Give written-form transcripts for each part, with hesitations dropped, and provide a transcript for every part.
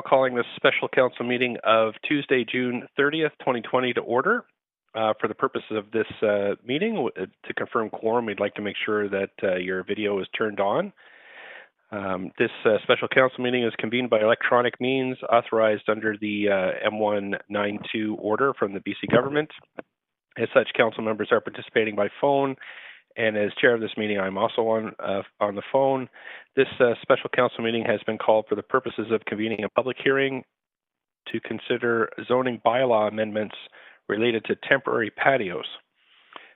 Calling this special council meeting of Tuesday, June 30th, 2020 to order. For the purposes of this meeting, to confirm quorum, we'd like to make sure that your video is turned on. This special council meeting is convened by electronic means authorized under the M192 order from the BC government. As such, council members are participating by phone, and as chair of this meeting, I'm also on the phone. This special council meeting has been called for the purposes of convening a public hearing to consider zoning bylaw amendments related to temporary patios.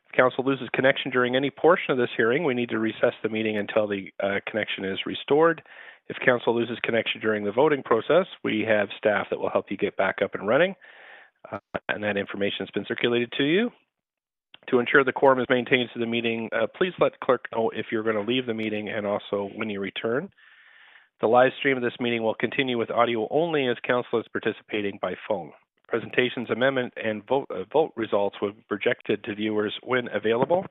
If council loses connection during any portion of this hearing, we need to recess the meeting until the connection is restored. If council loses connection during the voting process, we have staff that will help you get back up and running, and that information has been circulated to you. To ensure the quorum is maintained to the meeting, please let the clerk know if you're going to leave the meeting and also when you return. The live stream of this meeting will continue with audio only as council is participating by phone. Presentations, amendment, and vote results will be projected to viewers when available.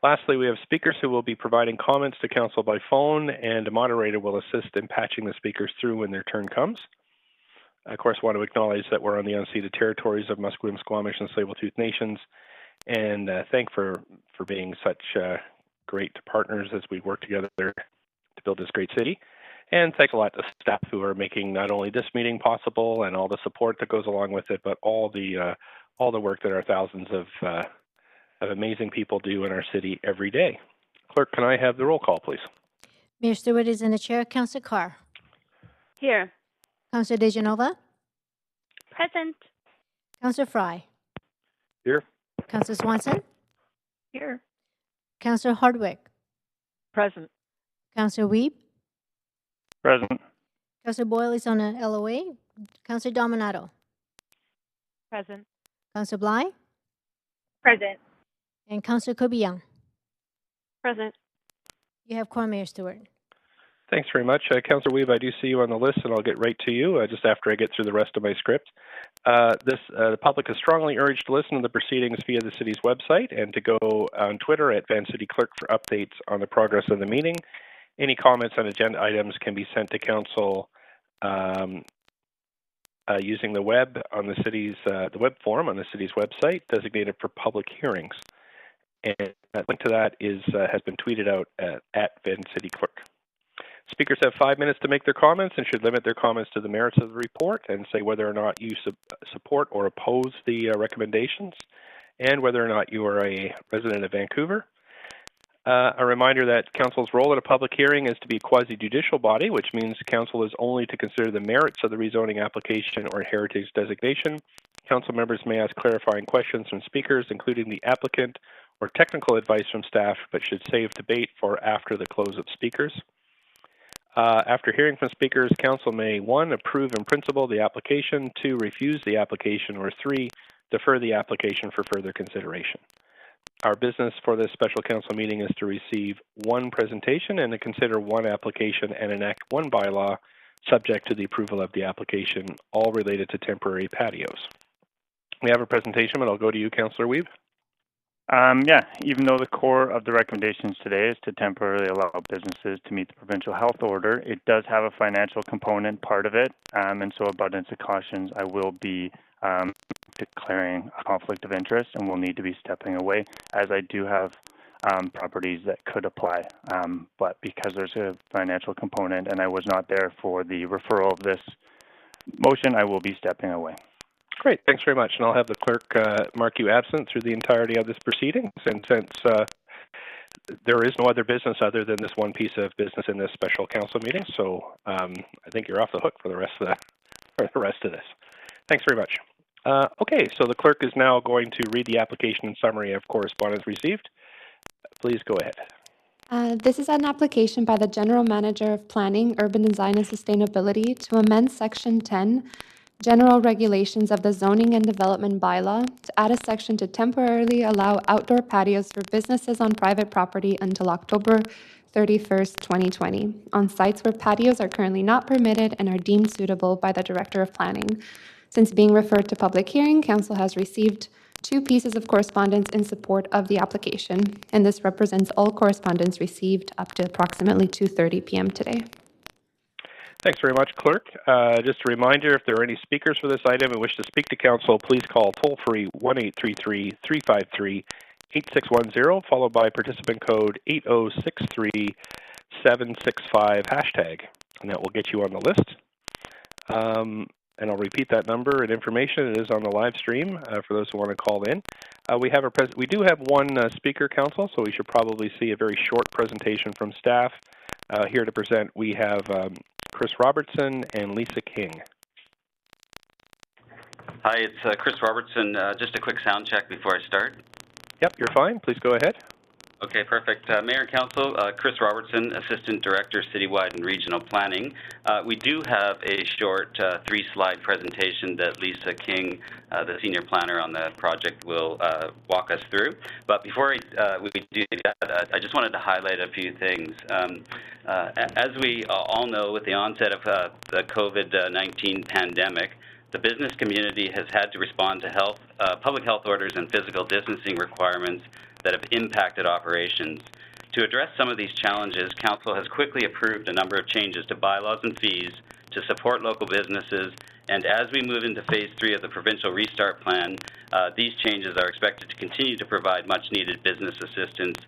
Lastly, we have speakers who will be providing comments to council by phone, and a moderator will assist in patching the speakers through when their turn comes. I, of course, want to acknowledge that we're on the unceded territories of Musqueam, Squamish, and Tsleil-Waututh nations, and thank for being such great partners as we work together to build this great city. And thanks a lot to staff who are making not only this meeting possible and all the support that goes along with it, but all the work that our thousands of amazing people do in our city every day. Clerk, can I have the roll call, please? Mayor Stewart is in the chair. Councillor Carr. Here. Councillor DeGenova. Present. Councillor Fry. Here. Councillor Swanson. Here. Councillor Hardwick. Present. Councillor Wiebe. Present. Councillor Boyle is on the LOA. Councillor Dominato. Present. Councillor Bly. Present. And Councillor Kubiang. Present. You have quorum, Mayor Stewart. Thanks very much. Councillor Wiebe, I do see you on the list, and I'll get right to you just after I get through the rest of my script. The public is strongly urged to listen to the proceedings via the city's website and to go on Twitter at VanCityClerk for updates on the progress of the meeting. Any comments on agenda items can be sent to council using the web on the web forum on the city's website designated for public hearings. And a link to that has been tweeted out at VanCityClerk. Speakers have 5 minutes to make their comments and should limit their comments to the merits of the report and say whether or not you support or oppose the recommendations and whether or not you are a resident of Vancouver. A reminder that council's role at a public hearing is to be a quasi-judicial body, which means council is only to consider the merits of the rezoning application or heritage designation. Council members may ask clarifying questions from speakers, including the applicant, or technical advice from staff, but should save debate for after the close of speakers. After hearing from speakers, council may 1, approve in principle the application, 2, refuse the application, or 3, defer the application for further consideration. Our business for this special council meeting is to receive 1 presentation and to consider 1 application and enact 1 bylaw subject to the approval of the application, all related to temporary patios. We have a presentation, but I'll go to you, Councillor Wiebe. Yeah, even though the core of the recommendations today is to temporarily allow businesses to meet the provincial health order, it does have a financial component part of it, and so abundance of cautions, I will be declaring a conflict of interest and will need to be stepping away, as I do have properties that could apply, but because there's a financial component and I was not there for the referral of this motion, I will be stepping away. Great, thanks very much. And I'll have the clerk mark you absent through the entirety of this proceedings. And since there is no other business other than this 1 piece of business in this special council meeting, so I think you're off the hook for the rest of this. Thanks very much. Okay, so the clerk is now going to read the application and summary of correspondence received. Please go ahead. This is an application by the General Manager of Planning, Urban Design and Sustainability to amend Section 10, General Regulations of the Zoning and Development Bylaw, to add a section to temporarily allow outdoor patios for businesses on private property until October 31st, 2020, on sites where patios are currently not permitted and are deemed suitable by the Director of Planning. Since being referred to public hearing, Council has received 2 pieces of correspondence in support of the application, and this represents all correspondence received up to approximately 2:30 p.m. today. Thanks very much, Clerk. Just a reminder, if there are any speakers for this item and wish to speak to Council, please call toll-free 1-833-353-8610, followed by participant code 8063765 #, and that will get you on the list. And I'll repeat that number and information. It is on the live stream for those who want to call in. We do have one speaker, Council, so we should probably see a very short presentation from staff. Here to present, we have Chris Robertson and Lisa King. Hi, it's Chris Robertson. Just a quick sound check before I start. Yep, you're fine. Please go ahead. Okay, perfect. Mayor and Council, Chris Robertson, Assistant Director, Citywide and Regional Planning. We do have a short 3-slide presentation that Lisa King, the Senior Planner on the project, will walk us through. But before we do that, I just wanted to highlight a few things. As we all know, with the onset of the COVID-19 pandemic, the business community has had to respond to public health orders and physical distancing requirements that have impacted operations. To address some of these challenges, Council has quickly approved a number of changes to bylaws and fees to support local businesses, and as we move into Phase 3 of the Provincial Restart Plan, these changes are expected to continue to provide much-needed business assistance.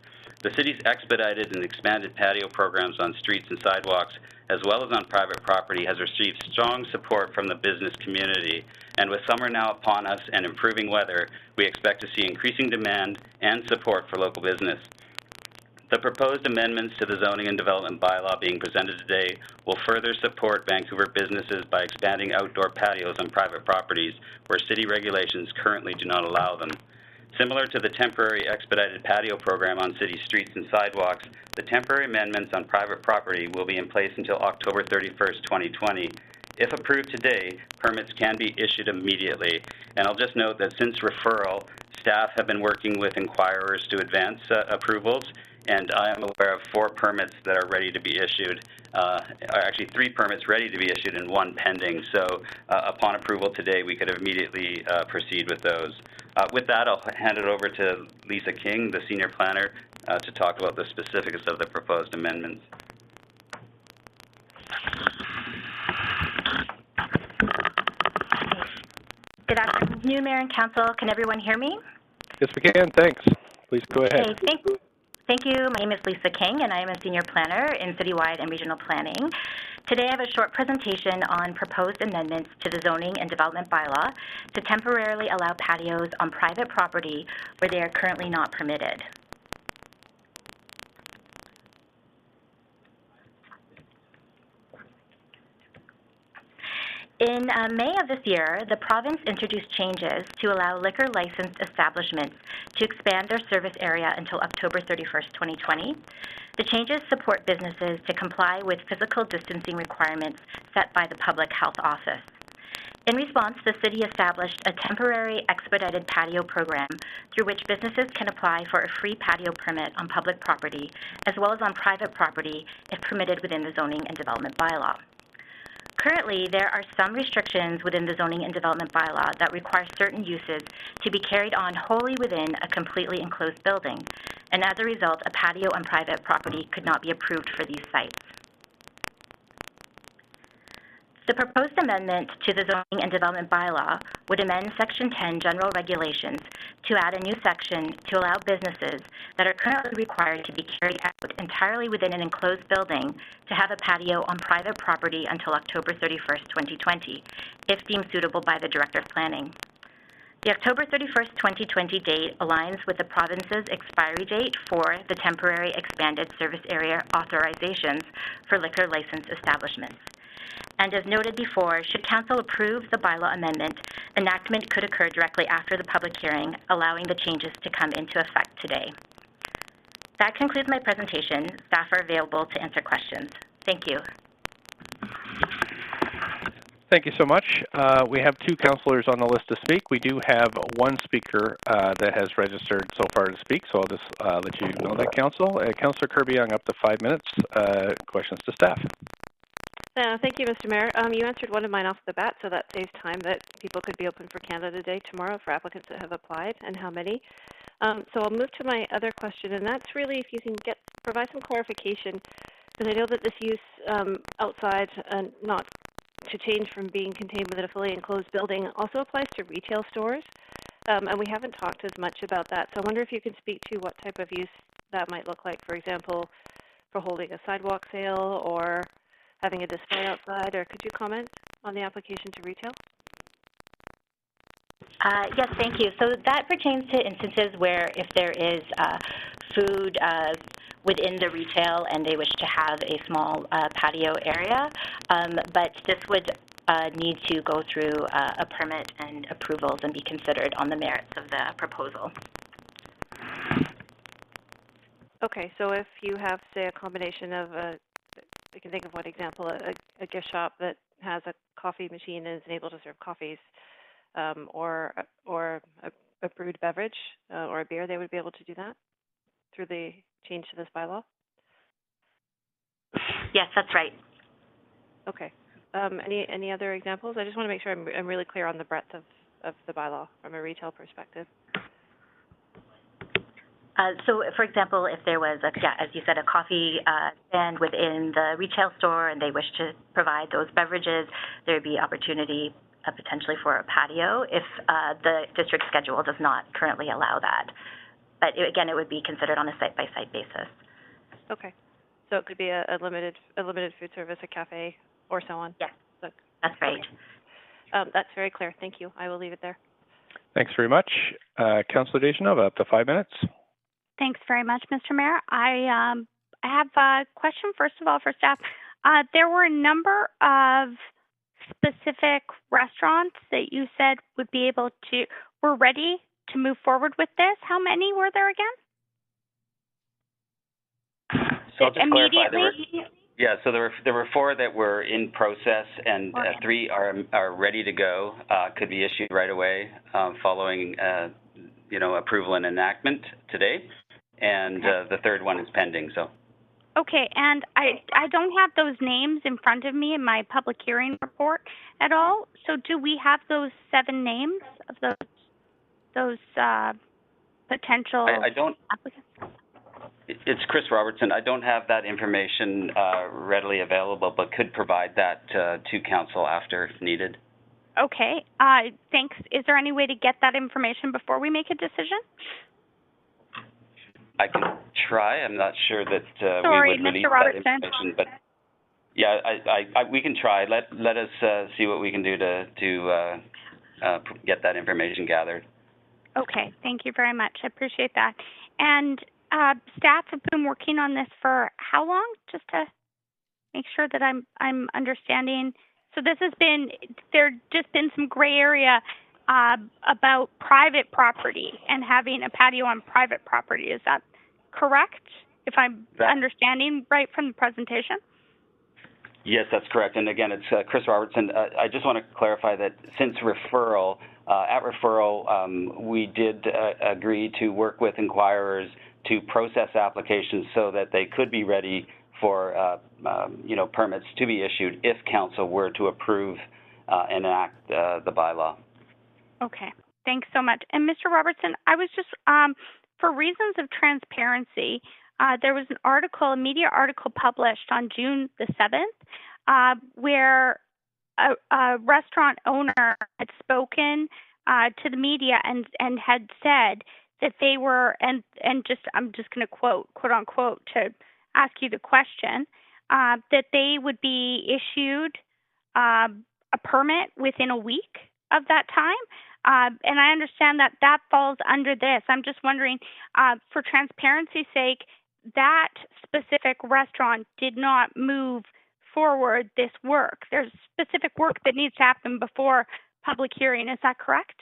The city's expedited and expanded patio programs on streets and sidewalks, as well as on private property, has received strong support from the business community. And with summer now upon us and improving weather, we expect to see increasing demand and support for local business. The proposed amendments to the Zoning and Development Bylaw being presented today will further support Vancouver businesses by expanding outdoor patios on private properties where city regulations currently do not allow them. Similar to the temporary expedited patio program on city streets and sidewalks, the temporary amendments on private property will be in place until October 31st, 2020. If approved today, permits can be issued immediately. And I'll just note that since referral, staff have been working with inquirers to advance approvals, and I am aware of 4 permits that are ready to be issued, actually 3 permits ready to be issued and 1 pending. So upon approval today, we could immediately proceed with those. With that, I'll hand it over to Lisa King, the Senior Planner, to talk about the specifics of the proposed amendments. Good afternoon, Mayor and Council. Can everyone hear me? Yes, we can. Thanks. Please go ahead. Okay, thank you. My name is Lisa King, and I am a Senior Planner in Citywide and Regional Planning. Today, I have a short presentation on proposed amendments to the Zoning and Development Bylaw to temporarily allow patios on private property where they are currently not permitted. In May of this year, the province introduced changes to allow liquor licensed establishments to expand their service area until October 31st, 2020. The changes support businesses to comply with physical distancing requirements set by the Public Health Office. In response, the city established a temporary expedited patio program through which businesses can apply for a free patio permit on public property as well as on private property if permitted within the Zoning and Development Bylaw. Currently, there are some restrictions within the Zoning and Development Bylaw that require certain uses to be carried on wholly within a completely enclosed building, and as a result, a patio on private property could not be approved for these sites. The proposed amendment to the Zoning and Development Bylaw would amend Section 10 General Regulations to add a new section to allow businesses that are currently required to be carried out entirely within an enclosed building to have a patio on private property until October 31st, 2020, if deemed suitable by the Director of Planning. The October 31st, 2020 date aligns with the province's expiry date for the temporary expanded service area authorizations for liquor license establishments. And as noted before, should Council approve the bylaw amendment, enactment could occur directly after the public hearing, allowing the changes to come into effect today. That concludes my presentation. Staff are available to answer questions. Thank you. Thank you so much. We have 2 councillors on the list to speak. We do have 1 speaker that has registered so far to speak, so I'll just let you know that, Council. Councillor Kirby-Yung, up to 5 minutes. Questions to staff. Thank you, Mr. Mayor. You answered one of mine off the bat, so that saves time that people could be open for Canada Day tomorrow for applicants that have applied and how many. So I'll move to my other question, and that's really if you can provide some clarification. Because I know that this use outside, not to change from being contained within a fully enclosed building, also applies to retail stores. And we haven't talked as much about that. So I wonder if you can speak to what type of use that might look like, for example, for holding a sidewalk sale or having a display outside, or could you comment on the application to retail? Yes, thank you. So that pertains to instances where if there is food within the retail and they wish to have a small patio area, but this would need to go through a permit and approvals and be considered on the merits of the proposal. Okay, so if you have, say, a combination of I can think of one example, a gift shop that has a coffee machine and is able to serve coffees, or a brewed beverage or a beer, they would be able to do that through the change to this bylaw? Yes, that's right. Okay. Any other examples? I just want to make sure I'm really clear on the breadth of the bylaw from a retail perspective. So, for example, if there was, as you said, a coffee stand within the retail store and they wish to provide those beverages, there would be opportunity potentially for a patio if the district schedule does not currently allow that. But again, it would be considered on a site-by-site basis. Okay. So it could be a limited food service, a cafe, or so on? Yes, Look. that's right. Okay. That's very clear. Thank you. I will leave it there. Thanks very much. Councillor Deschanel, up to 5 minutes. Thanks very much, Mr. Mayor. I have a question, first of all, for staff. There were a number of specific restaurants that you said were ready to move forward with this. How many were there again? So I'll just immediately? Clarify, so there were 4 that were in process, and 3 are ready to go. Could be issued right away following approval and enactment today, and the 3rd one is pending. So. Okay, and I don't have those names in front of me in my public hearing report at all. So do we have those 7 names of those potential I don't. applicants? It's Chris Robertson. I don't have that information readily available, but could provide that to council after needed. Okay, thanks. Is there any way to get that information before we make a decision? I can try. I'm not sure that Sorry, we would release Mr. Robertson. that information, but yeah, we can try. Let us see what we can do to get that information gathered. Okay, thank you very much. I appreciate that. And staff have been working on this for how long? Just to make sure that I'm understanding. So there's just been some gray area about private property and having a patio on private property. Is that correct? If I'm understanding right from the presentation? Yes, that's correct. And again, it's Chris Robertson. I just want to clarify that since referral, we did agree to work with inquirers to process applications so that they could be ready for permits to be issued if council were to approve and enact the bylaw. Okay, thanks so much. And Mr. Robertson, I was just, for reasons of transparency, there was a media article published on June the 7th where a restaurant owner had spoken to the media and had said that they were, I'm just going to quote unquote, to ask you the question, that they would be issued a permit within a week of that time. And I understand that falls under this. I'm just wondering, for transparency's sake, that specific restaurant did not move forward this work. There's specific work that needs to happen before public hearing. Is that correct?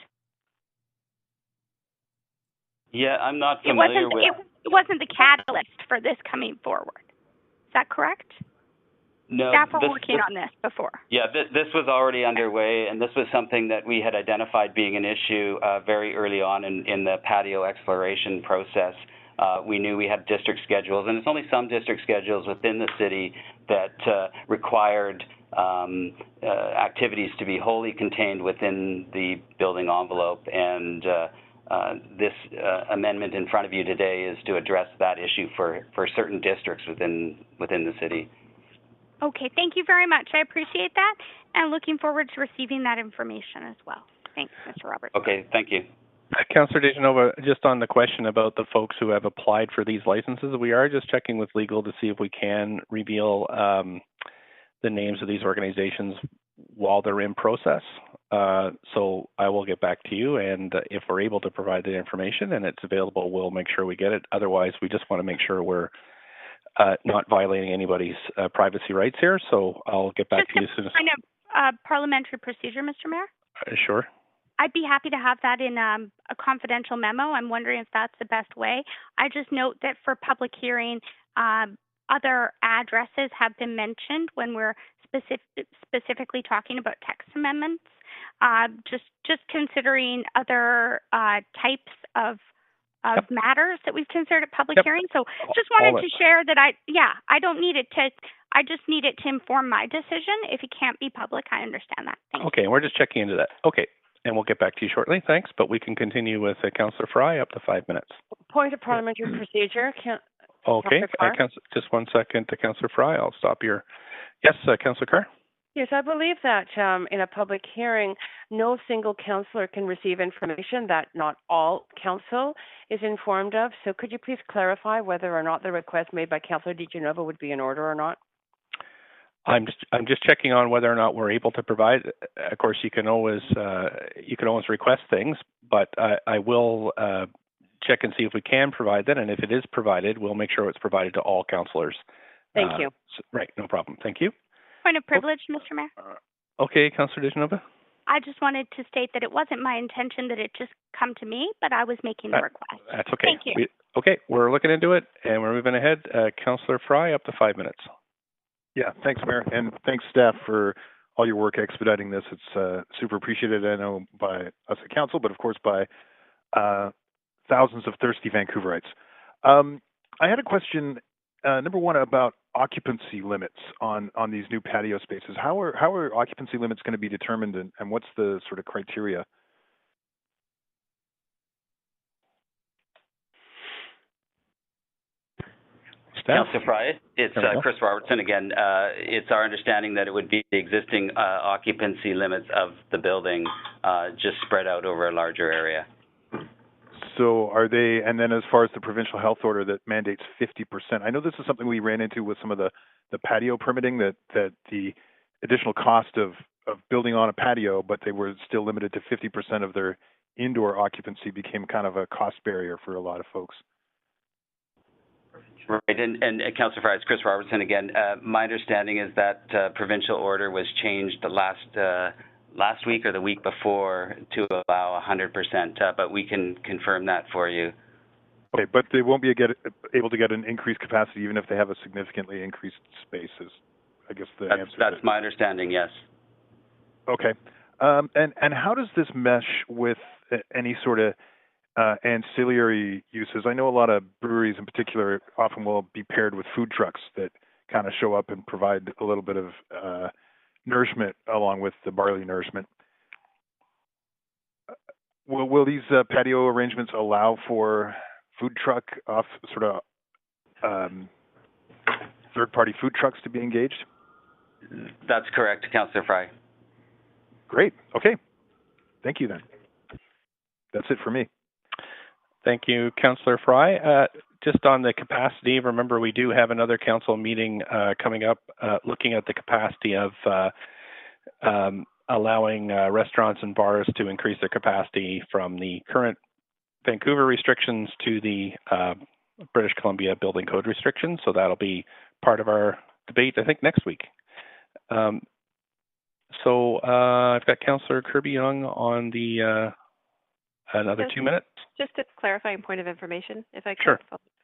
Yeah, I'm not familiar with... It wasn't the catalyst for this coming forward. Is that correct? No. Staff were working on this before. Yeah, this was already underway, and this was something that we had identified being an issue very early on in the patio exploration process. We knew we had district schedules, and it's only some district schedules within the city that required activities to be wholly contained within the building envelope, and this amendment in front of you today is to address that issue for certain districts within the city. Okay, thank you very much. I appreciate that, and looking forward to receiving that information as well. Thanks, Mr. Roberts. Okay, thank you. Councillor DeGenova, just on the question about the folks who have applied for these licenses, we are just checking with legal to see if we can reveal the names of these organizations while they're in process. So I will get back to you, and if we're able to provide the information and it's available, we'll make sure we get it. Otherwise, we just want to make sure we're not violating anybody's privacy rights here. So I'll get back to you as soon as. Kind of parliamentary procedure, Mr. Mayor? Sure. I'd be happy to have that in a confidential memo. I'm wondering if that's the best way. I just note that for public hearing, other addresses have been mentioned when we're specifically talking about text amendments. Just considering other types of matters that we've considered at public hearing. So just wanted to share that I don't need it to. I just need it to inform my decision. If it can't be public, I understand that. Thank you. Okay, we're just checking into that. Okay. And we'll get back to you shortly. Thanks. But we can continue with Councillor Fry, up to 5 minutes. Point of parliamentary procedure. Okay. Just 1 second to Councillor Fry. I'll stop your. Yes, Councillor Carr. Yes, I believe that in a public hearing, no single councillor can receive information that not all council is informed of. So could you please clarify whether or not the request made by Councillor DeGenova would be in order or not? I'm just checking on whether or not we're able to provide. Of course, you can always request things, but I will check and see if we can provide that, and if it is provided, we'll make sure it's provided to all councillors. Thank you. Right, no problem. Thank you. Point of privilege, Mr. Mayor. Okay, Councillor DeGenova. I just wanted to state that it wasn't my intention that it just come to me, but I was making the request. That's okay. Thank you. We're looking into it, and we're moving ahead. Councillor Fry, up to 5 minutes. Yeah, thanks, Mayor, and thanks, staff, for all your work expediting this. It's super appreciated, I know, by us at Council, but of course by thousands of thirsty Vancouverites. I had a question, number one, about occupancy limits on these new patio spaces. How are occupancy limits going to be determined, and what's the sort of criteria? Councillor Fry, it's Chris Robertson again. It's our understanding that it would be the existing occupancy limits of the building, just spread out over a larger area. So are they, and then as far as the provincial health order that mandates 50%, I know this is something we ran into with some of the patio permitting, that the additional cost of building on a patio, but they were still limited to 50% of their indoor occupancy, became kind of a cost barrier for a lot of folks. Right, and Councillor Fry, it's Chris Robertson again. My understanding is that provincial order was changed last week or the week before to allow 100%, but we can confirm that for you. Okay, but they won't be able to get an increased capacity even if they have a significantly increased space, is I guess the answer. That's my understanding, yes. Okay, and how does this mesh with any sort of ancillary uses? I know a lot of breweries in particular often will be paired with food trucks that kind of show up and provide a little bit of nourishment along with the barley nourishment. Will these patio arrangements allow for food truck third-party food trucks to be engaged? That's correct, Councillor Fry. Great. Okay. Thank you then. That's it for me. Thank you, Councillor Fry. Just on the capacity, remember we do have another council meeting coming up looking at the capacity of allowing restaurants and bars to increase their capacity from the current Vancouver restrictions to the British Columbia Building Code restrictions. So that'll be part of our debate, I think, next week. So I've got Councillor Kirby-Yung on the another 2 minutes. Just a clarifying point of information, if I could. Sure.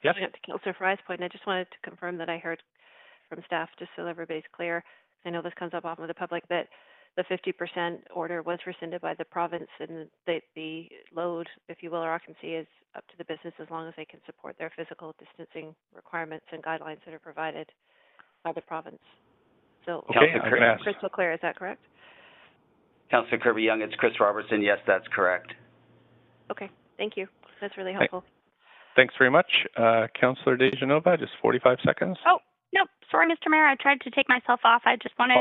Yes. To Councillor Fry's point, I just wanted to confirm that I heard from staff, just so everybody's clear. I know this comes up often with the public, that the 50% order was rescinded by the province, and the load, if you will, or occupancy is up to the business as long as they can support their physical distancing requirements and guidelines that are provided by the province. So, okay, crystal clear, is that correct? Councillor Kirby-Yung, it's Chris Robertson. Yes, that's correct. Okay. Thank you. That's really helpful. Thanks very much. Councillor Dejanova, just 45 seconds. Oh, no, sorry, Mr. Mayor. I tried to take myself off. I just wanted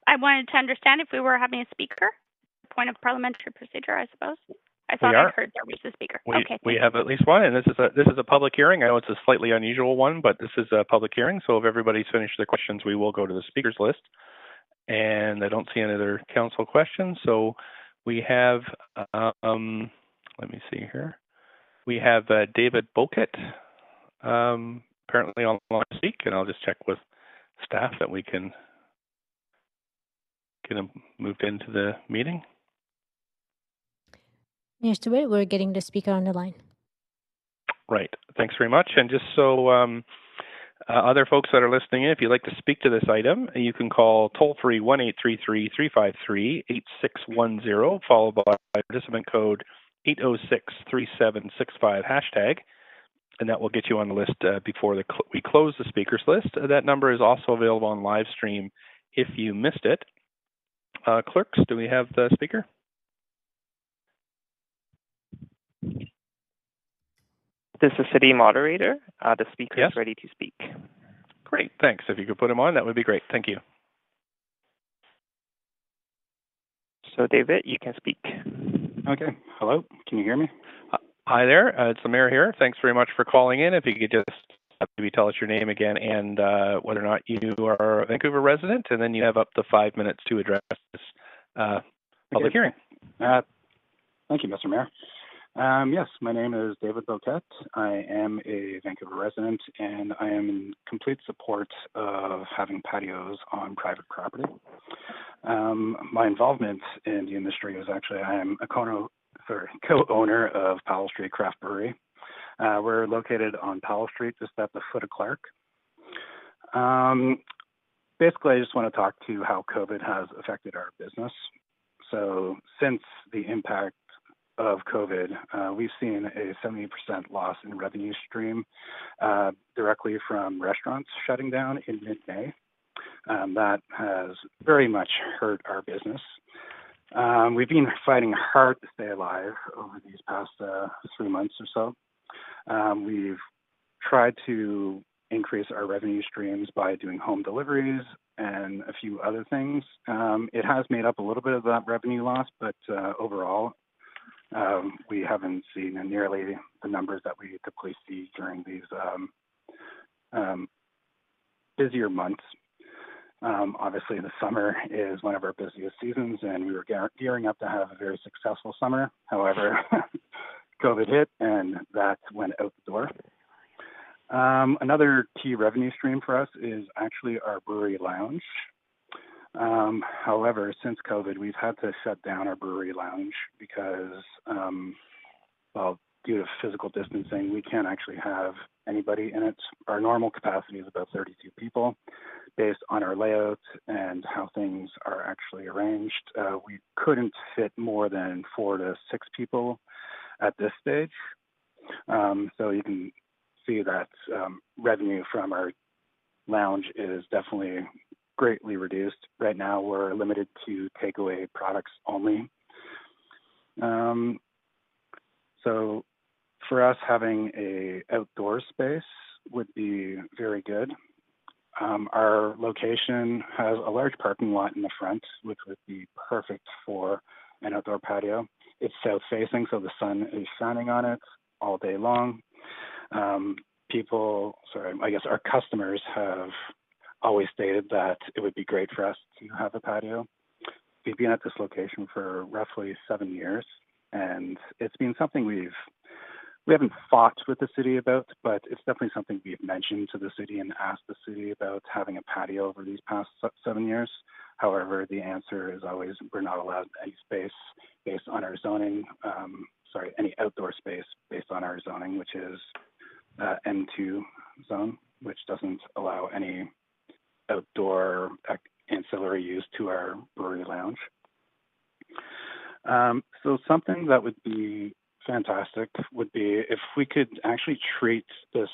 I wanted to understand if we were having a speaker. Point of parliamentary procedure, I suppose. I thought I'd heard there was a speaker. We have at least one, and this is a public hearing. I know it's a slightly unusual one, but this is a public hearing. So if everybody's finished their questions, we will go to the speakers list. And I don't see any other council questions. So we have, let me see here. We have David Boquet, apparently online to speak, and I'll just check with staff that we can get him moved into the meeting. Mayor Stewart, we're getting the speaker on the line. Right. Thanks very much. And just so other folks that are listening in, if you'd like to speak to this item, you can call toll-free 1-833-353-8610, followed by participant code 806-3765 hashtag, and that will get you on the list before we close the speakers list. That number is also available on live stream if you missed it. Clerks, do we have the speaker? This is City Moderator. The speaker is ready to speak. Great, thanks. If you could put him on, that would be great. Thank you. So, David, you can speak. Okay. Hello. Can you hear me? Hi there. It's the mayor here. Thanks very much for calling in. If you could just maybe tell us your name again and whether or not you are a Vancouver resident, and then you have up to 5 minutes to address this public hearing. Thank you, Mr. Mayor. Yes, my name is David Boquet. I am a Vancouver resident, and I am in complete support of having patios on private property. My involvement in the industry is actually I am a co-owner of Powell Street Craft Brewery. We're located on Powell Street, just at the foot of Clark. Basically, I just want to talk to how COVID has affected our business. So since the impact of COVID, we've seen a 70% loss in revenue stream directly from restaurants shutting down in mid-May. That has very much hurt our business. We've been fighting hard to stay alive over these past 3 months or so. We've tried to increase our revenue streams by doing home deliveries and a few other things. It has made up a little bit of that revenue loss, but overall, we haven't seen nearly the numbers that we typically see during these busier months. Obviously, the summer is one of our busiest seasons, and we were gearing up to have a very successful summer. However, COVID hit, and that went out the door. Another key revenue stream for us is actually our brewery lounge. However, since COVID, we've had to shut down our brewery lounge because, due to physical distancing, we can't actually have anybody in it. Our normal capacity is about 32 people. Based on our layout and how things are actually arranged, we couldn't fit more than 4 to 6 people at this stage. So you can see that revenue from our lounge is definitely greatly reduced. Right now, we're limited to takeaway products only. So for us, having a outdoor space would be very good. Our location has a large parking lot in the front, which would be perfect for an outdoor patio. It's south-facing, so the sun is shining on it all day long. Our customers have always stated that it would be great for us to have a patio. We've been at this location for roughly 7 years, and it's been something we haven't fought with the city about, but it's definitely something we've mentioned to the city and asked the city about having a patio over these past 7 years. However, the answer is always we're not allowed any space based on our zoning, any outdoor space based on our zoning, which is M2 zone, which doesn't allow any outdoor ancillary use to our brewery lounge. So something that would be fantastic would be if we could actually treat this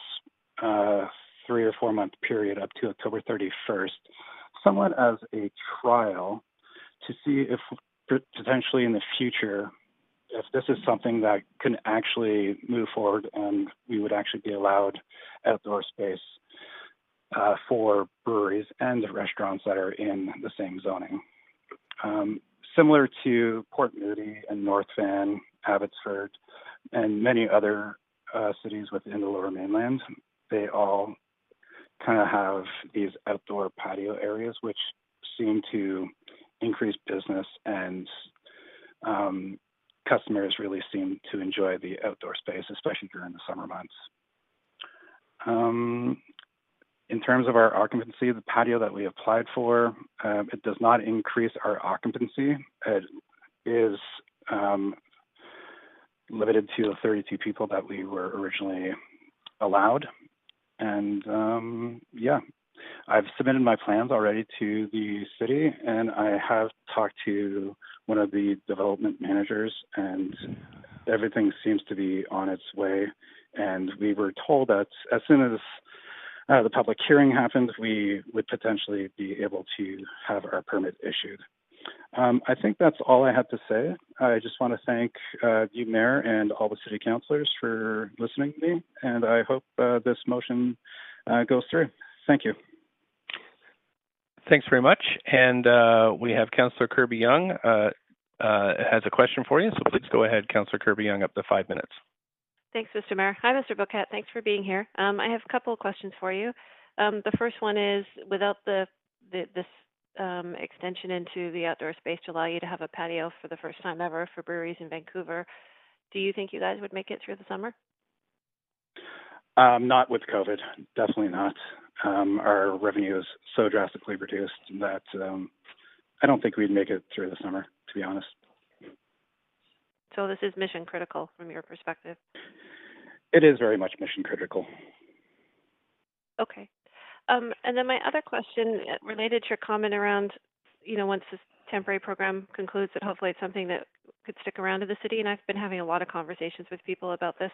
3 or 4 month period up to October 31st somewhat as a trial to see if potentially in the future if this is something that can actually move forward and we would actually be allowed outdoor space for breweries and restaurants that are in the same zoning. Similar to Port Moody and North Van, Abbotsford, and many other cities within the Lower Mainland, they all kind of have these outdoor patio areas, which seem to increase business, and customers really seem to enjoy the outdoor space, especially during the summer months. In terms of our occupancy, the patio that we applied for, it does not increase our occupancy. It is limited to the 32 people that we were originally allowed. And I've submitted my plans already to the city, and I have talked to one of the development managers, and everything seems to be on its way. And we were told that as soon as the public hearing happened, we would potentially be able to have our permit issued. I think that's all I had to say. I just want to thank you, Mayor, and all the city councilors for listening to me, and I hope this motion goes through. Thank you. Thanks very much. And we have Councillor Kirby-Yung has a question for you, so please go ahead, Councillor Kirby-Yung, up to 5 minutes. Thanks, Mr. Mayor. Hi, Mr. Bouquet. Thanks for being here. I have a couple of questions for you. The first one is, without this extension into the outdoor space to allow you to have a patio for the first time ever for breweries in Vancouver, do you think you guys would make it through the summer? Not with COVID, definitely not. Our revenue is so drastically reduced that I don't think we'd make it through the summer, to be honest. So this is mission critical from your perspective? It is very much mission critical. Okay. And then my other question related to your comment around, once this temporary program concludes, that hopefully it's something that could stick around to the city. And I've been having a lot of conversations with people about this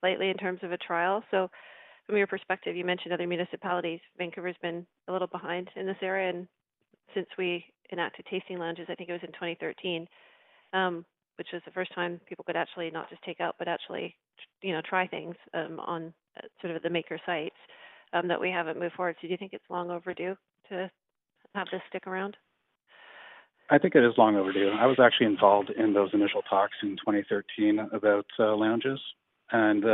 lately in terms of a trial. So from your perspective, you mentioned other municipalities. Vancouver's been a little behind in this area. And since we enacted tasting lounges, I think it was in 2013, which was the first time people could actually not just take out, but actually, try things on sort of the maker sites, that we haven't moved forward. So do you think it's long overdue to have this stick around? I think it is long overdue. I was actually involved in those initial talks in 2013 about lounges. And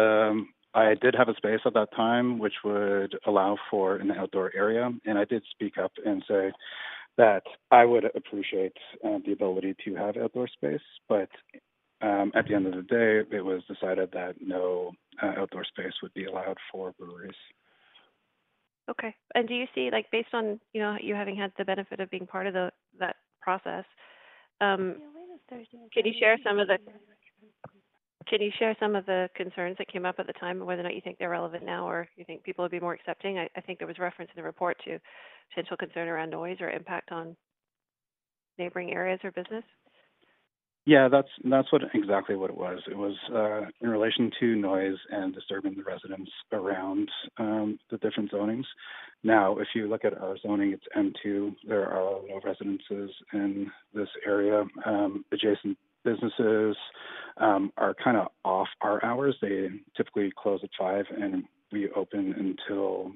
I did have a space at that time which would allow for an outdoor area. And I did speak up and say that I would appreciate the ability to have outdoor space. But at the end of the day, it was decided that no outdoor space would be allowed for breweries. Okay. And do you see, based on, you having had the benefit of being part of that process, can you share some of the concerns that came up at the time, and whether or not you think they're relevant now, or you think people would be more accepting? I think there was reference in the report to potential concern around noise or impact on neighboring areas or business. Yeah, that's exactly what it was. It was in relation to noise and disturbing the residents around the different zonings. Now, if you look at our zoning, it's M2. There are no residences in this area. Adjacent businesses are kind of off our hours. They typically close at 5, and we open until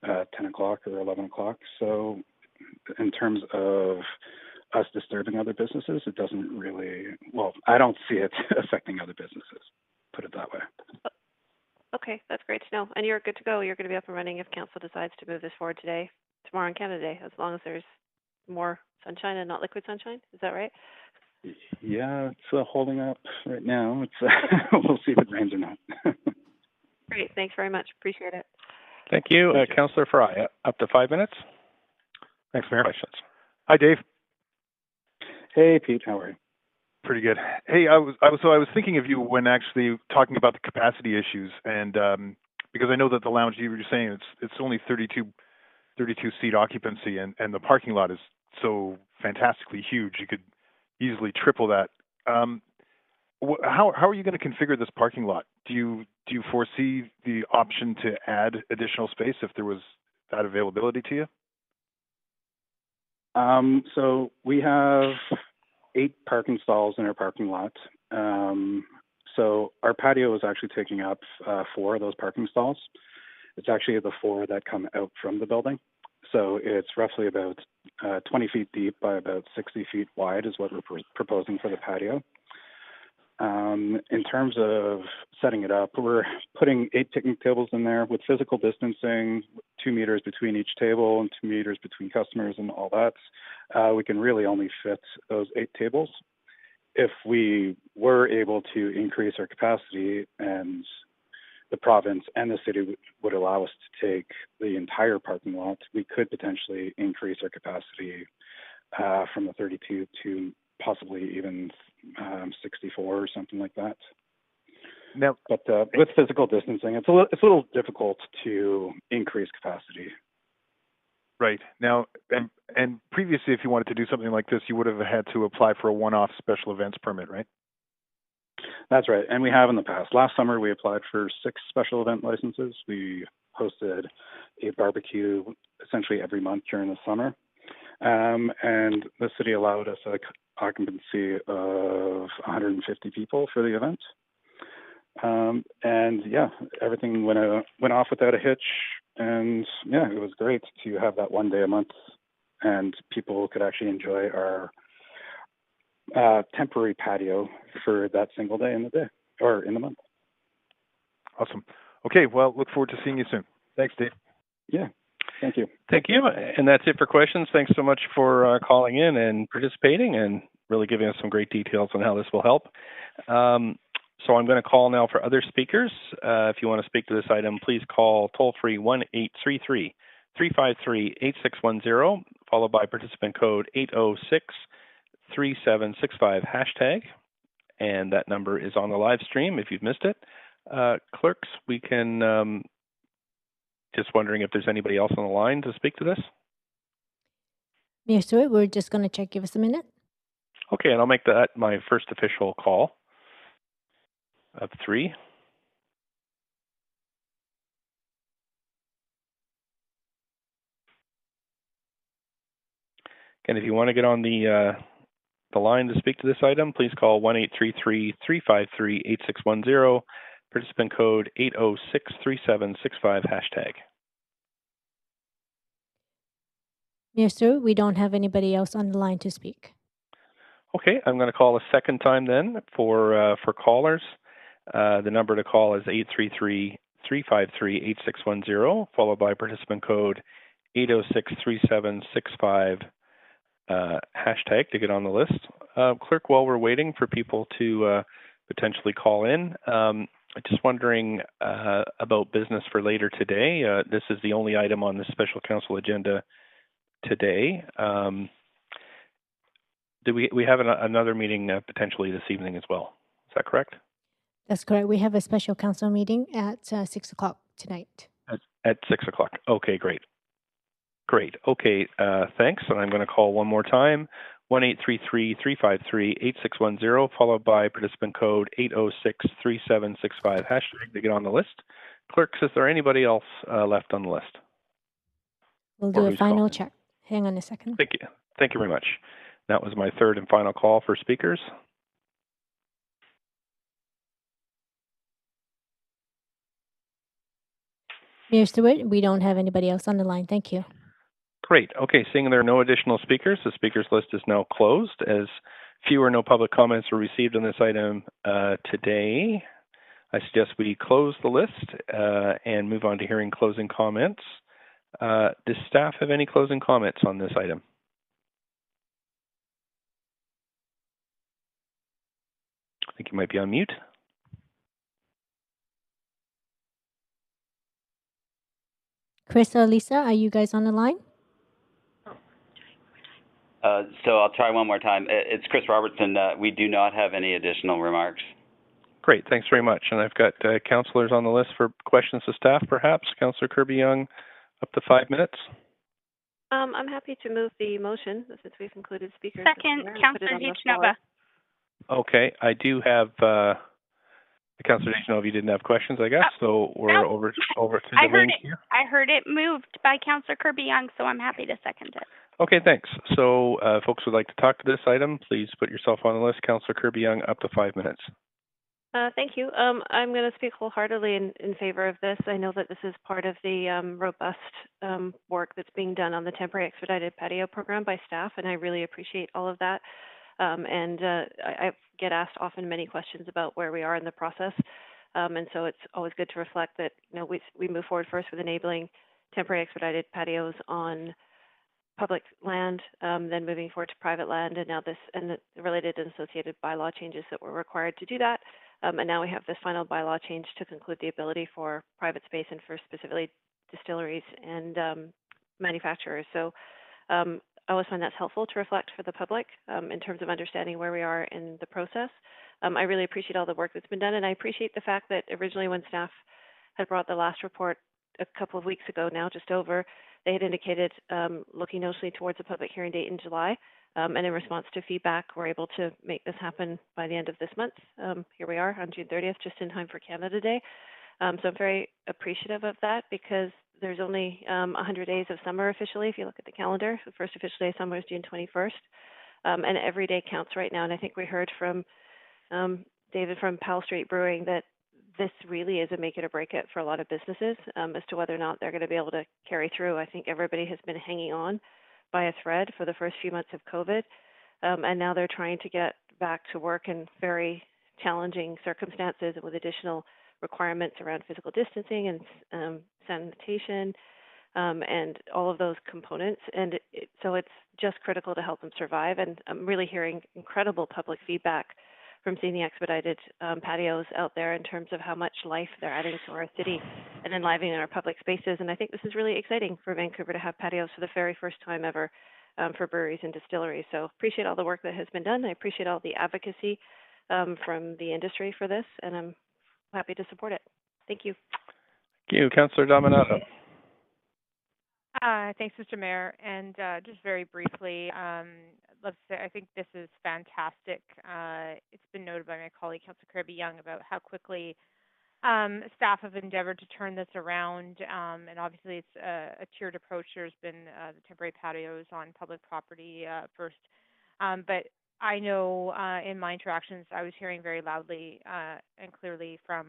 10 o'clock or 11 o'clock. So in terms of us disturbing other businesses, it doesn't really, I don't see it affecting other businesses, put it that way. Okay, that's great to know. And you're good to go. You're going to be up and running if council decides to move this forward today, tomorrow, and Canada Day, as long as there's more sunshine and not liquid sunshine. Is that right? Yeah, it's holding up right now. It's we'll see if it rains or not. Great. Thanks very much. Appreciate it. Thank you. Councillor Fry, up to 5 minutes. Thanks, Mayor. Questions. Hi, Dave. Hey, Pete. How are you? Pretty good. Hey, I was thinking of you when actually talking about the capacity issues, and because I know that the lounge, you were saying it's only 32 seat occupancy, and the parking lot is so fantastically huge. You could easily triple that. How are you going to configure this parking lot? Do you foresee the option to add additional space if there was that availability to you? So we have 8 parking stalls in our parking lot, So our patio is actually taking up 4 of those parking stalls. It's actually the 4 that come out from the building. So it's roughly about 20 feet deep by about 60 feet wide is what we're proposing for the patio. In terms of setting it up, we're putting 8 picnic tables in there with physical distancing, 2 meters between each table and 2 meters between customers and all that. We can really only fit those 8 tables. If we were able to increase our capacity and the province and the city would allow us to take the entire parking lot, we could potentially increase our capacity from the 32 to possibly even 64 or something like that. Now, but with physical distancing, it's a little difficult to increase capacity. Right. Now, and previously, if you wanted to do something like this, you would have had to apply for a one-off special events permit, right? That's right, and we have in the past. Last summer, we applied for 6 special event licenses. We hosted a barbecue essentially every month during the summer, and the city allowed us an occupancy of 150 people for the event. And yeah, everything went off without a hitch, and yeah, it was great to have that one day a month, and people could actually enjoy our temporary patio for that single day in the day or in the month. Awesome. Okay, well, look forward to seeing you soon. Thanks, Dave. Yeah, thank you. Thank you. And that's it for questions. Thanks so much for calling in and participating and really giving us some great details on how this will help. So I'm going to call now for other speakers. If you want to speak to this item, please call toll-free 1-833-353-8610, followed by participant code 806-3765 hashtag, and that number is on the live stream if you've missed it. Clerks, we can, just wondering if there's anybody else on the line to speak to this. Mayor Stewart, we're just going to check. Give us a minute. Okay, and I'll make that my first official call of 3. And if you want to get on the line to speak to this item, please call 1-833-353-8610, participant code 806-3765 hashtag. Mayor Stewart, we don't have anybody else on the line to speak. Okay, I'm going to call a second time then for callers. The number to call is 833-353-8610, followed by participant code 806-3765 hashtag to get on the list. Clerk, while we're waiting for people to potentially call in, I'm just wondering about business for later today. This is the only item on the special council agenda today. Do we have another meeting potentially this evening as well? Is that correct? That's correct. We have a special council meeting at 6 o'clock tonight. At 6 o'clock. Okay, great. Great. Okay, thanks. And I'm going to call one more time, 1-833-353-8610, followed by participant code 806-3765 hashtag to get on the list. Clerks, is there anybody else left on the list? We'll do a final check. Hang on a second. Thank you. Thank you very much. That was my third and final call for speakers. Mayor Stewart, we don't have anybody else on the line. Thank you. Great. Okay, seeing there are no additional speakers, the speakers list is now closed. As few or no public comments were received on this item today, I suggest we close the list and move on to hearing closing comments. Does staff have any closing comments on this item? I think you might be on mute. Chris or Lisa, are you guys on the line? So I'll try one more time. It's Chris Robertson. We do not have any additional remarks. Great, thanks very much. And I've got councillors on the list for questions to staff, perhaps. Councillor Kirby-Yung, up to 5 minutes. I'm happy to move the motion since we've included speakers. Second, Councillor Zichnova. Okay, I do have Councillor Zichnova. You didn't have questions, I guess, so we're over to the main here. I heard it moved by Councillor Kirby-Yung, so I'm happy to second it. Okay, thanks. So folks would like to talk to this item, please put yourself on the list. Councillor Kirby-Yung, up to 5 minutes. Thank you. I'm going to speak wholeheartedly in favor of this. I know that this is part of the robust work that's being done on the temporary expedited patio program by staff, and I really appreciate all of that. I get asked often many questions about where we are in the process, and so it's always good to reflect that we move forward first with enabling temporary expedited patios on public land, then moving forward to private land, and now this and the related and associated bylaw changes that were required to do that. And now we have this final bylaw change to conclude the ability for private space and for specifically distilleries and manufacturers. So I always find that's helpful to reflect for the public in terms of understanding where we are in the process. I really appreciate all the work that's been done, and I appreciate the fact that originally when staff had brought the last report a couple of weeks ago now, just over, they had indicated looking notionally towards a public hearing date in July. And in response to feedback, we're able to make this happen by the end of this month. Here we are on June 30th, just in time for Canada Day. So I'm very appreciative of that because there's only 100 days of summer officially, if you look at the calendar. The first official day of summer is June 21st. And every day counts right now. And I think we heard from David from Powell Street Brewing that this really is a make it or break it for a lot of businesses as to whether or not they're going to be able to carry through. I think everybody has been hanging on by a thread for the first few months of COVID, and now they're trying to get back to work in very challenging circumstances with additional requirements around physical distancing and sanitation and all of those components. And so it's just critical to help them survive. And I'm really hearing incredible public feedback from seeing the expedited patios out there in terms of how much life they're adding to our city and enlivening our public spaces. And I think this is really exciting for Vancouver to have patios for the very first time ever for breweries and distilleries. So appreciate all the work that has been done. I appreciate all the advocacy from the industry for this, and I'm happy to support it. Thank you. Thank you. Councillor Dominato. Thanks, Mr. Mayor. And just very briefly, let's say I think this is fantastic. It's been noted by my colleague, Councillor Kirby-Yung, about how quickly staff have endeavored to turn this around. And obviously, it's a tiered approach. There's been the temporary patios on public property first. But I know in my interactions, I was hearing very loudly and clearly from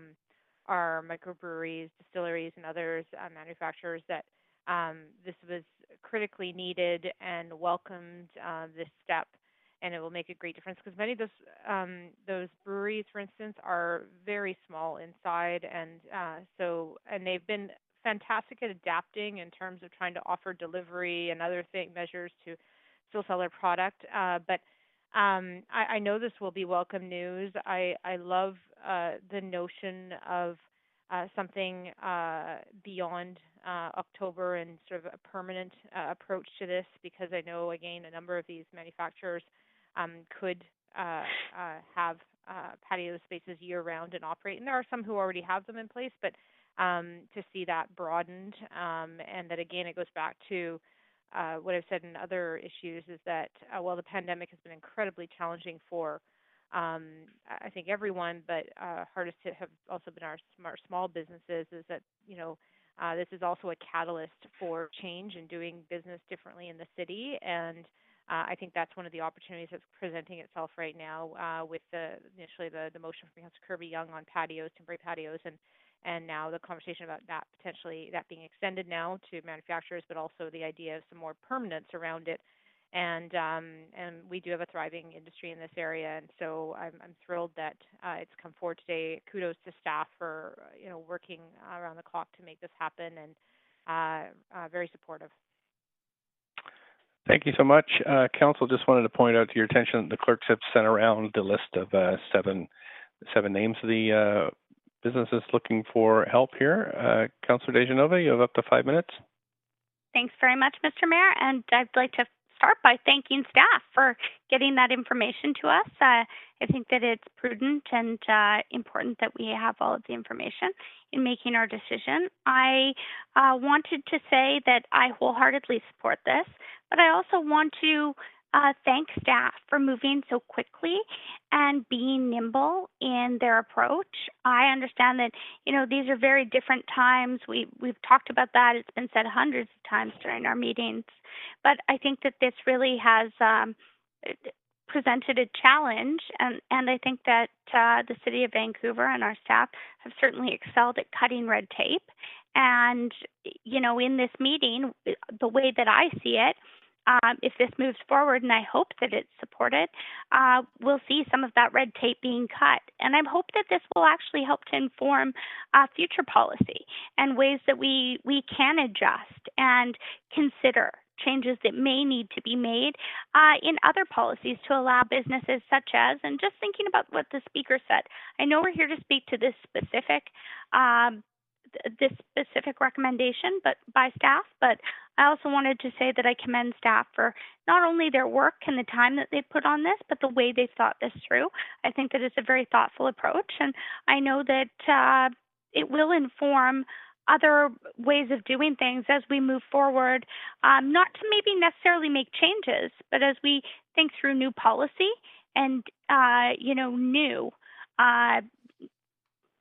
our microbreweries, distilleries, and others, manufacturers, that this was critically needed and welcomed this step, and it will make a great difference because many of those breweries, for instance, are very small inside, and they've been fantastic at adapting in terms of trying to offer delivery and other measures to still sell their product. But I know this will be welcome news. I love the notion of something beyond October and sort of a permanent approach to this, because I know, again, a number of these manufacturers could have patio spaces year-round and operate. And there are some who already have them in place, but to see that broadened, and that, again, it goes back to what I've said in other issues, is that while the pandemic has been incredibly challenging for I think everyone, but hardest hit have also been our small businesses, is that, this is also a catalyst for change and doing business differently in the city. And I think that's one of the opportunities that's presenting itself right now with initially the motion from Councillor Kirby-Yung on patios, temporary patios, and now the conversation about that potentially that being extended now to manufacturers, but also the idea of some more permanence around it. And we do have a thriving industry in this area, and so I'm thrilled that it's come forward today. Kudos to staff for working around the clock to make this happen, and very supportive. Thank you so much, Council. Just wanted to point out to your attention that the clerks have sent around the list of seven names of the businesses looking for help here. Councillor Dejanova, you have up to 5 minutes. Thanks very much, Mr. Mayor, and I'd like to start by thanking staff for getting that information to us. I think that it's prudent and important that we have all of the information in making our decision. I wanted to say that I wholeheartedly support this, but I also want to thank staff for moving so quickly and being nimble in their approach. I understand that, these are very different times. We've talked about that. It's been said hundreds of times during our meetings. But I think that this really has presented a challenge, and I think that the City of Vancouver and our staff have certainly excelled at cutting red tape. And, in this meeting, the way that I see it, if this moves forward, and I hope that it's supported, we'll see some of that red tape being cut. And I hope that this will actually help to inform future policy and ways that we can adjust and consider changes that may need to be made in other policies to allow businesses such as, and just thinking about what the speaker said, I know we're here to speak to this specific recommendation by staff, but I also wanted to say that I commend staff for not only their work and the time that they put on this, but the way they've thought this through. I think that it's a very thoughtful approach, and I know that it will inform other ways of doing things as we move forward, not to maybe necessarily make changes, but as we think through new policy and, new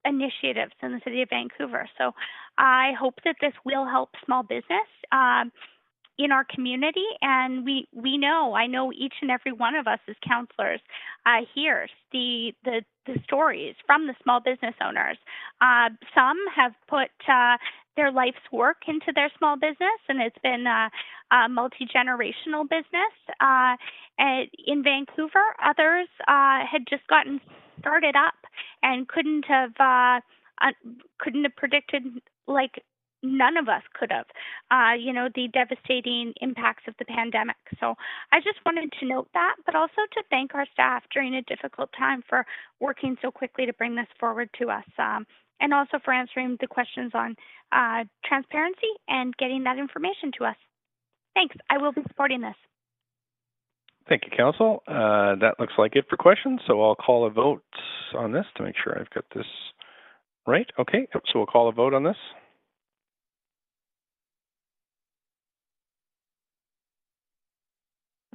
initiatives in the City of Vancouver. So I hope that this will help small business in our community, and I know each and every one of us as councillors hears the stories from the small business owners. Some have put their life's work into their small business, and it's been a multi-generational business in Vancouver. Others had just gotten started up and couldn't have predicted, like none of us could have, the devastating impacts of the pandemic. So I just wanted to note that, but also to thank our staff during a difficult time for working so quickly to bring this forward to us, and also for answering the questions on transparency and getting that information to us. Thanks. I will be supporting this. Thank you, Council. That looks like it for questions, so I'll call a vote on this to make sure I've got this right. Okay, so we'll call a vote on this.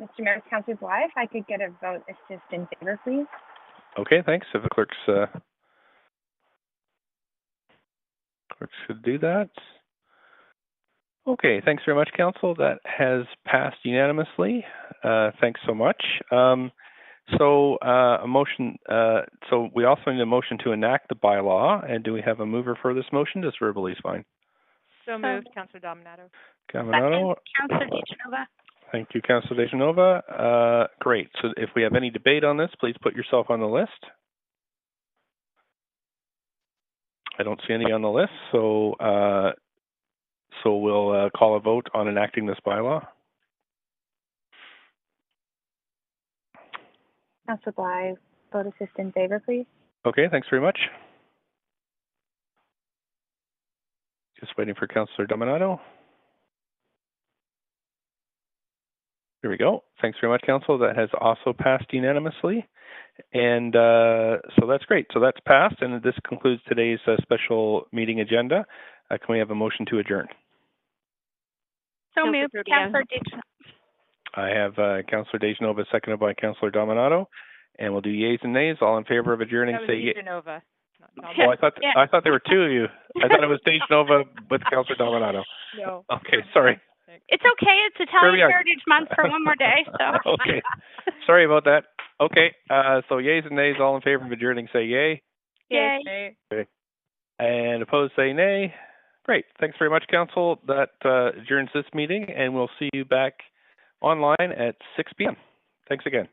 Mr. Mayor, Councillor Bly, if I could get a vote assist in favor, please. Okay, thanks. If the clerks should do that. Okay, thanks very much, Council. That has passed unanimously. Thanks so much. So a motion. So we also need a motion to enact the bylaw. And do we have a mover for this motion? Just verbally is fine. So moved, Councillor Dominato. Dominato. Councillor DeGenova. Thank you, Councillor DeGenova. Great. So if we have any debate on this, please put yourself on the list. I don't see any on the list, so we'll call a vote on enacting this bylaw. Councillor Bly, vote assist in favor, please. Okay, thanks very much. Just waiting for Councillor Dominato. Here we go. Thanks very much, Council. That has also passed unanimously. And so that's great. So that's passed, and this concludes today's special meeting agenda. Can we have a motion to adjourn? So moved, Councillor DeGenova. I have Councillor DeGenova, seconded by Councillor Dominato, and we'll do yeas and nays. All in favor of adjourning, say yay. DeGenova. Oh, I thought there were two of you. I thought it was DeGenova with Councillor Dominato. No. Okay, sorry. It's okay. It's Italian Heritage Month for one more day. So. Okay. Sorry about that. Okay. So yeas and nays, all in favor of adjourning, say yay. Yay. Okay. And opposed, say nay. Great. Thanks very much, Council. That adjourns this meeting, and we'll see you back online at 6 p.m. Thanks again.